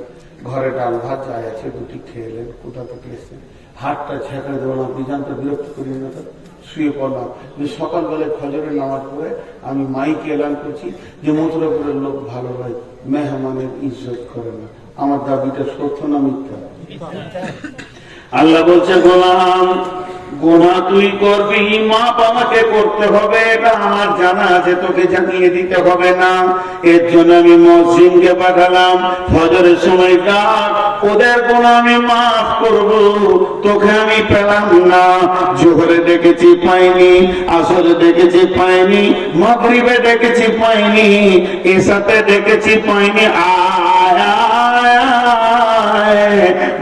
ঘরে ডাল ভাত যাই আছে দুটি খেলেন, কোথা থেকে এসছেন, হাতটা ছেঁকা দেবেন, আপনি জানতে বিরক্ত করি না। তো শুয়ে পড়লাম। যে সকালবেলায় ফজরের নামাজ পড়ে আমি মাইকে এলান করছি যে মথুরাপুরের লোক ভালো হয়, মেহমানের ইজ্জত করে না। আমার দাবিটা সত্য না মিথ্যা? আল্লাহ বলছে গোলাম, গুনাহ তুই করবি, মাপ আমাকে করতে হবে, এটা আমার জানা আছে, তোকে জানিয়ে দিতে হবে না। এর জন্য আমি মসজিদকে পাঠালাম, ফজরের সময় ডাক, ওদের গুনাহ আমি মাফ করব, তোকে আমি পেলাম না। জোহরে দেখেছি পাইনি, আসরে দেখেছি পাইনি, মাগরিবে দেখেছি পাইনি, এশাতে দেখেছি পাইনি।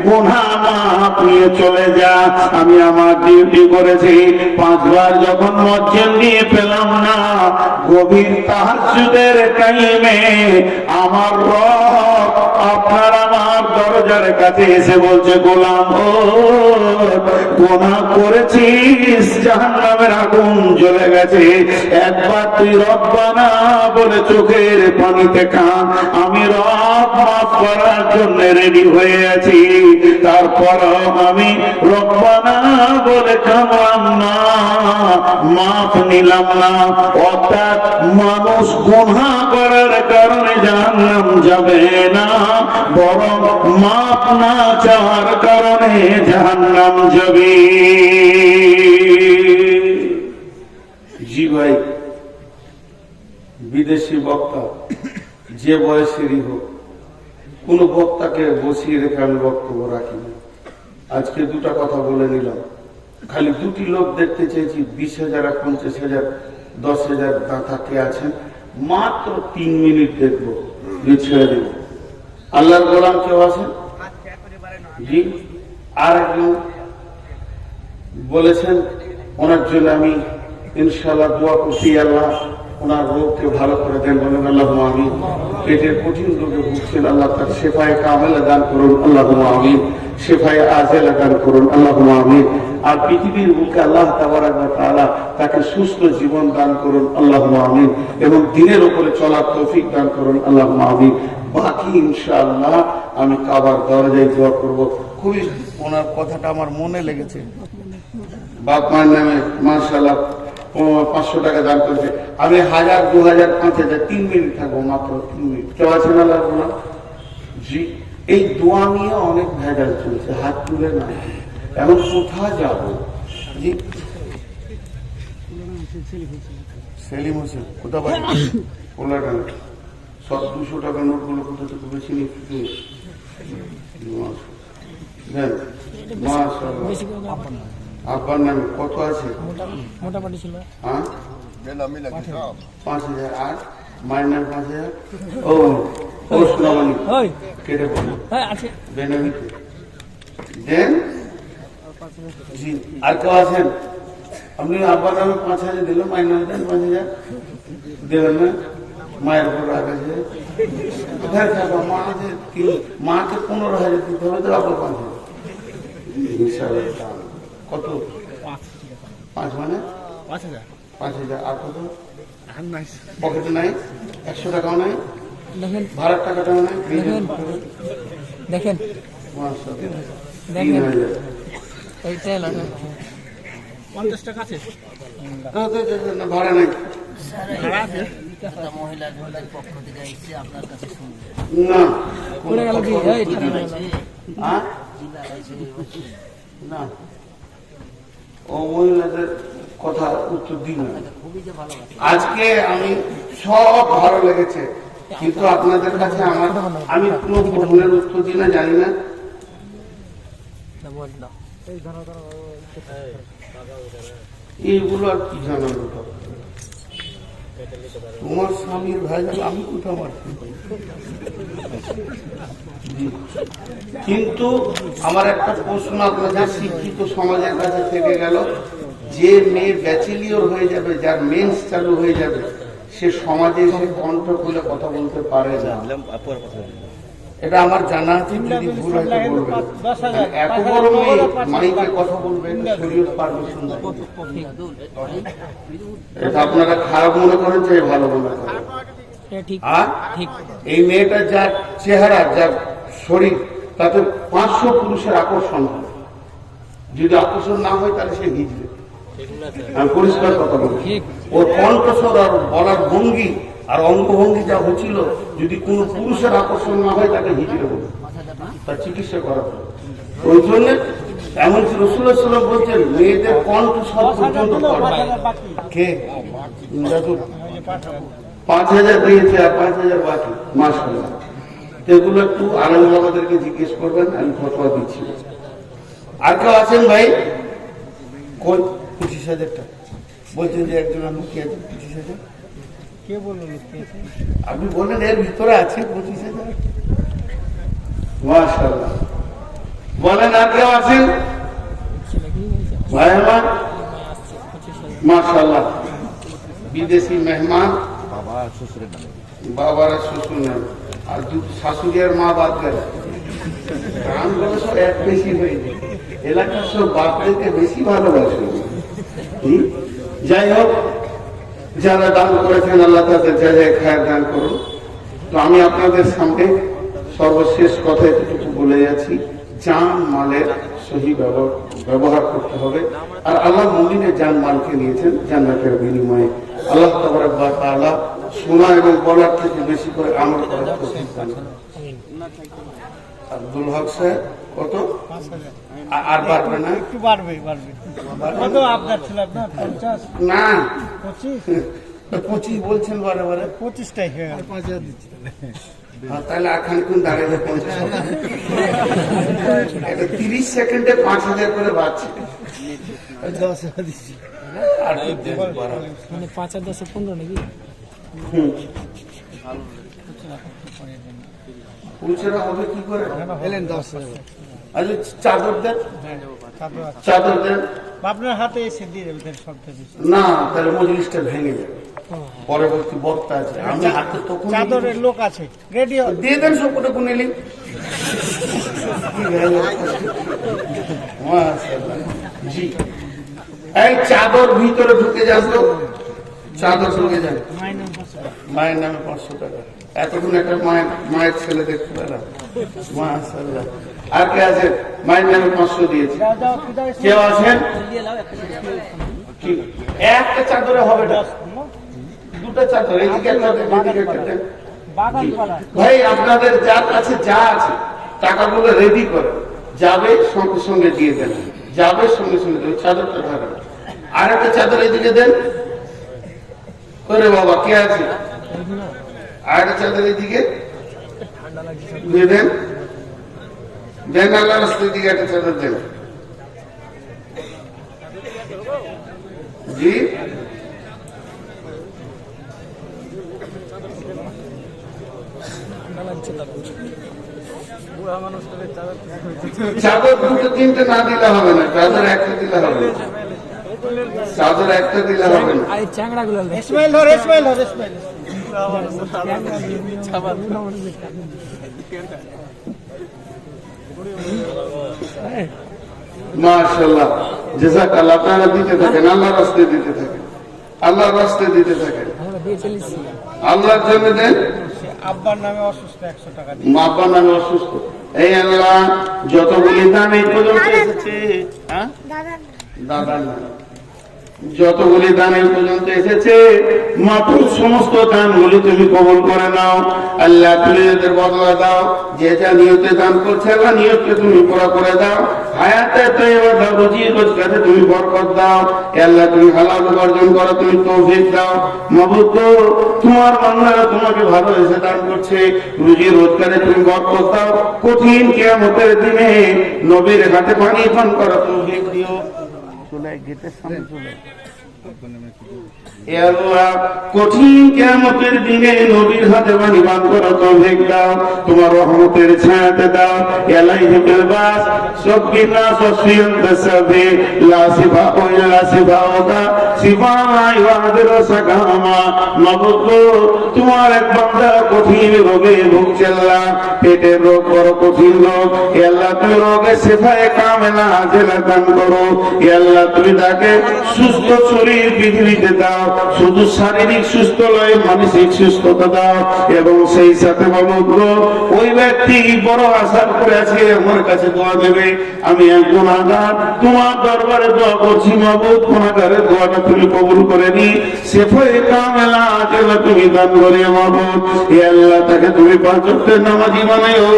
গুনাহ মাফ নিয়ে চলে যা। আমি আমার ডিউটি করেছি, 5 বার যখন মসজিদ নিয়ে পেলাম না, গভীর তাহাজ্জুদের টাইমে আমার রব আপনার আমার দরজার কাছে এসে বলছে গোলাম ও গুনাহ করেছিস, জাহান্নামের আগুন জ্বলে গেছে, একবার তুই রব্বানা বলে চোখের পানিতে কান, আমি রব মাফ করার জন্য রেডি হয়ে আছি। তারপর আমি রব্বানা বলে কানলাম না, মাফ নিলাম না। অর্থাৎ মানুষ গুনাহ করার কারণে জাহান্নাম যাবে না, বরং মাফ না চাওয়ার কারণে জাহান্নাম যাবে। জি ভাই, বিদেশি বক্তা যে বয়সেরই হোক, কোন বক্তাকে বসিয়ে রেখে আমি বক্তব্য রাখি না। আজকে দুটা কথা বলে নিলাম, খালি দুটি লোক দেখতে চেয়েছি, 20,000 আর 50,000 10,000 দাতা কে আছেন, মাত্র 3 মিনিট দেখবো, ছেড়ে দেব। আল্লাহর গোলাম কেউ আছেন? জি। আর একজন বলেছেন, ওনার জন্য আমি ইনশাআল্লাহ দোয়া করছি, আল্লাহ ওনার রোগকে ভালো করে দেন, বলেন আল্লাহুম্মা আমিন। পেটের কঠিন রোগে ভুগছেন, আল্লাহ তার শেফায়ে কামেলা দান করুন, আল্লাহুম্মা আমিন। শেফায়ে আজেলা দান করুন, আল্লাহুম্মা আমিন। আর পৃথিবীর বুকে আল্লাহ তাবারাক ওয়া তাআলা তাকে সুস্থ জীবন দান করুন, আল্লাহুম্মা আমিন। এবং দিনের উপরে চলার তৌফিক দান করুন, আল্লাহুম্মা আমিন। বাকি ইনশাআল্লাহ আমি কাবার দরজায় দোয়া করব। খুবই ওনার কথাটা আমার মনে লেগেছে। বাপ মায়ের নামে মাশাআল্লাহ 500 টাকা দান করেছে। আমি 1000, 2000, 5000, 3 মিনিট থাকবো, মাত্র 3 মিনিট। কেউ আছেন আল্লাহ? জি। এই দোয়া নিয়ে অনেক ভেজাল চলছে, হাত তুলে না। এখন কোথায় যাব? জি, সেলিম হোসেন কোথায় বাড়ি? কোলাডান। সব 200 টাকা নোটগুলো কোথা থেকে বেশি নিচ্ছে? আপনার নামে কত আছে? মোটামুটি ছিল। হ্যাঁ, 5,000। আর মায়ের নাম 5,000। ও ও সোনামণি কেটে পড়লো বেনামিতে দেন। জি। আর কেউ আছেন? আপনি আব্বার নামে 5,000 দিল, মায়ের নামে দেন 5,000 দেবেন না? মায়ের উপর রাগ আছে, কোথায় থাকবো? মা আছে, মাকে 15,000 দিতে হবে, তো আপনার 5,000 কত? 5 মানে 5,000। 5,000 আর কত পকেটে নাই, 100 টাকাও নাই, দেখেন ভাড়ার টাকাটাও নাই। দেখেন দেখেন মাশাআল্লাহ, দেখেন 3,000। এইটা এলো না 50 টাকা আছে না, ভাড়া নাই। মহিলাদের পক্ষ থেকে এসে আপনার কাছে শুনবে না, পড়ে গেল কি এই ঠান্ডা গেল। হ্যাঁ? না, ও মহিলাদের কথা উত্তর দিন না। আজকে আমি সব ভালো লেগেছে, কিন্তু আপনাদের কাছে আমি কোনো প্রশ্নের উত্তর দিই না, জানি না। না বল না এইগুলো আর কি জানানো দরকার? তোমার স্বামীর ভাই গেল, আমি কোথাও মারছি। কিন্তু আমার একটা প্রশ্ন আপনাদের শিক্ষিত সমাজের কাছে থেকে গেল, যে মেয়ে ব্যাচেলিয়র হয়ে যাবে, যার মেন্স চালু হয়ে যাবে, সে সমাজে এসে কণ্ঠ খুলে কথা বলতে পারে না। এটা আমার জানা আছে, যদি ভুল হয়তো বলবেন। এত বড় মেয়ে মাইকে কথা বলবে, শরীয়ত পারমিশন দেয়। এটা আপনারা খারাপ মনে করেন, চাই ভালো মনে করেন। এটা ঠিক আর ঠিক এই মেয়েটা যার চেহারা, যার শরীর, তাতে 500 পুরুষের আকর্ষণ হয়। যদি আকর্ষণ না হয় তাহলে সে হিজড়ে। আমি পরিষ্কার কথা বলি, ঠিক। ওর কণ্ঠস্বর আর বলার ভঙ্গি আর অঙ্গভঙ্গি যা হচ্ছিল, যদি কোনো পুরুষের আকর্ষণ না হয় তাকে হিজড়ে বলে, তার চিকিৎসা করা হয়। ওই জন্য এমনকি রাসূলুল্লাহ সাল্লাল্লাহু আলাইহি ওয়াসাল্লাম বলছেন, মেয়েদের কণ্ঠস্বর পর্যন্ত পড়ে। কে? দাদু 5,000 দিয়েছে আর 5,000 বাকি। মাশাআল্লাহ, এগুলো একটু আলেম ওলামাদেরকে জিজ্ঞেস করবেন, আমি ফতোয়া দিচ্ছি। আর কেউ আছেন ভাই? কই 25,000 টাকা বলছেন যে একজন লুকিয়ে আছে 25,000। কে বললো লুকিয়ে আছে? আপনি বললেন এর ভিতরে আছে 25,000। মাশাআল্লাহ, বলেন আর কেউ আছেন ছেলে কি হয়েছে ভাই আমার? আসছে 25,000 মাশাআল্লাহ, বিদেশি মেহমান, বাবারা শ্বশুর নাম, আর শাশুড়ি আর মা বাদ গেল। গ্রামগুলো সব এক বেশি হয়ে যায়, এলাকার সব বাপদেরকে বেশি ভালোবাসে। যাই হোক, যারা দান করেছেন আল্লাহ তাদের যা যায় খায়ের দান করুন। তো আমি আপনাদের সামনে সর্বশেষ কথা এতটুকু বলে যাচ্ছি, জান মালের সহি ব্যবহার করতে হবে। আর আল্লাহ মুমিনের জান মালকে নিয়েছেন জান্নাতের বিনিময়ে। আল্লাহ তাবারক ওয়া তাআলা শোনা এবং বলার থেকে বেশি করে আমল করার তৌফিক দান করুন। আব্দুল হক সাহেব কত? 5,000 আর পারবে না? একটু বাড়বে কত আপনার ছিল? আপনার 50 না, 25 25 বলছেন বারে বারে। 25টাই হয়ে গেল। 5,000 দিচ্ছি তাহলে আর খানিক্ষণ দাঁড়িয়ে 50 হবে। এটা 30 সেকেন্ডে 5,000 করে বাড়ছে। 10,000 দিচ্ছি। আর কি বাড়াবে? মানে 5 আর 10 15 নাকি পুরুষেরা হবে কি করে? এলেন 10,000 আচ্ছা, চাদর দেন, তারপর আছে। চাদর দেন। আপনার হাতে এসে দিয়ে দেবেন সবটা দিচ্ছি। না, তাহলে মজলিসটা ভেঙে যাবে। পরবর্তী বক্তা আছে, আমি হাতে তখন চাদরের লোক আছে রেডি। দিয়ে দেন সবকটা কুনেলি। জি, এই চাদর ভিতরে ঢুকে যান তো, চাদর ঢুকে যান। মায়ের নামে 500 টাকা। এতক্ষণ একটা মায়ের ছেলে দেখতে পেলাম। মাশাআল্লাহ। আর কে আছে? মায়ের নামে 500 দিয়েছে। কেউ আছেন? কি একটা চাদরে হবে না, দুটো চাদর, এদিকে একটা দেন, এদিকে একটা দেন। বাগান পালা ভাই, আপনাদের যার কাছে যা আছে টাকাগুলো রেডি করে যাবে, সঙ্গে সঙ্গে দিয়ে দেন। যাবে সঙ্গে সঙ্গে ওই চাদরটা ধরেন। আর একটা চাদর এদিকে দেন করে। বাবা কে আছে? আর একটা চাদর এদিকে দিয়ে দেন। দেন, আল্লাহ রাস্তার দিকে একটা চাদর দেন। জি, ঠান্ডা লাগছে তার চাদর দুটো তিনটে না দিলে হবে না, চাদর একটা দিলে হবে না, চাদর একটা দিলে হবে না। আর এই চ্যাংড়া গুলো ইসমাইল ধর, ইসমাইল ধর, ইসমাইল। মাশাআল্লাহ, জাযাকাল্লাহ। আপনারা দিতে থাকেন, আল্লাহ রাস্তায় দিতে থাকেন। আল্লাহর রাস্তায় দিতে থাকেন, আমরা দিয়ে চলেছি। আল্লাহর জন্য দেন। সে আব্বার নামে অসুস্থ 100 টাকা দিয়ে। আব্বার নামে অসুস্থ, এই আল্লাহ যতগুলি দান এই পর্যন্ত এসেছে, হ্যাঁ দাদার নামে যতগুলি দান এই পর্যন্ত এসেছে, মাতুর সমস্ত দানগুলি তুমি কবুল করে নাও আল্লাহ। তুমি এদের বদলা দাও, যে যা নিয়তে দান করছে আল্লাহ নিয়তকে তুমি পুরা করে দাও। হায়াতে তৈবা দাও, রুজি রোজগারে তুমি বরকত দাও। এ আল্লাহ তুমি হালাল উপার্জন করো, তুমি তৌফিক দাও। মাবুদ গো, তোমার বান্দারা তোমাকে ভালোবেসে দান করছে, রুজি রোজগারে তুমি বরকত দাও। কঠিন কিয়ামতের দিনে নবীর হাতে পানি পান করা তৌফিক দিও। চলে গেটের সামনে চলে কঠিন কিয়ামতের দিনে নবীর হাতে পানি পান করা তৌফিক দাও। তোমার রহমতের ছায়াতে দাও। আলাইহিম বাস সবকিনা সসিয়ন তসবে লা সিফা ইল্লা সিফাউকা সিফানা ইবাদের সাকামা। মাবুদ তোমার এক বান্দা কঠিন রোগে ভুগছে আল্লাহ, পেটের রোগ বড় কঠিন রোগ। আল্লাহ তুমি রোগে সিফায়ে কামেলা আজেলা দান করো। আল্লাহ তুমি তাকে সুস্থ শরীর পৃথিবীতে দাও, শুধু শারীরিক সুস্থ নয় মানসিক সুস্থতা দাও। এবং সেই সাথে মাবুদ ওই ব্যক্তি বড় আশা করে আছে আমার কাছে দোয়া দেবে, আমি এক গুনাহগার তোমার দরবারে দোয়া করছি মাবুদ, গুনাহগারের দোয়াটা তুমি কবুল করে নি, সিফায়ে কামেলা আজেলা তুমি দান করে মাবুদ। হে আল্লাহ তাকে তুমি পাঁচ ওয়াক্তের নামাজি বানাইও,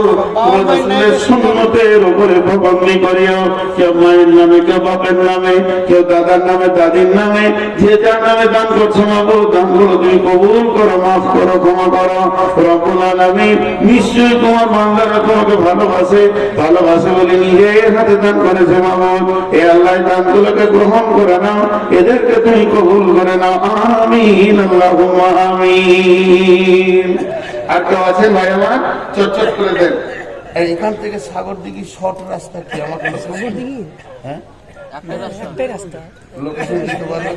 রাসূলের সুন্নতের উপরে পাবন্দি করিও। কেউ মায়ের নামে, কেউ বাপের নামে, কেউ দাদার নামে, দাদির নামে, যে যার নামে দান করছো মাবুদ, দানগুলো তুমি কবুল করো, মাফ করো, ক্ষমা করো। রব্বুল আলামিন নিশ্চয়ই তোমার বান্দারা তোমাকে ভালোবাসে, ভালোবাসে বলে নিজের হাতে দান করেছে মাবুদ। এ আল্লাহ দানগুলোকে গ্রহণ করে নাও, এদেরকে তুমি কবুল করে নাও। আমিন আল্লাহুম্মা আমিন। আর কেউ আছেন ভাই আমার? চটচট করে দেন। এখান থেকে সাগর দিঘি শর্ট রাস্তা কি আমাকে সাগর দিঘি? হ্যাঁ একটাই রাস্তা। লোকেশন দিতে পারবেন?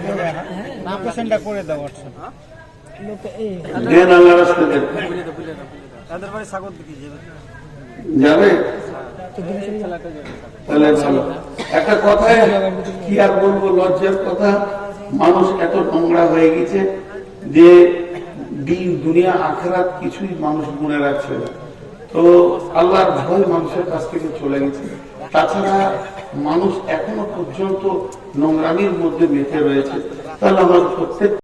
লোকেশনটা করে দাও হোয়াটসঅ্যাপ। দেন আল্লাহ রাস্তা দেন। তাদের বাড়ি সাগর দিকে যাবে তাহলে ভালো। একটা কথায় কি আর বলবো, লজ্জার কথা, মানুষ এত নোংরা হয়ে গেছে যে দিন দুনিয়া আখেরাত কিছুই মানুষ মনে রাখছে না। তো আল্লাহর ভয় মানুষের কাছ থেকে চলে গেছে। তাছাড়া মানুষ এখনো পর্যন্ত নোংরামির মধ্যে মেতে রয়েছে। তাহলে আমরা প্রত্যেক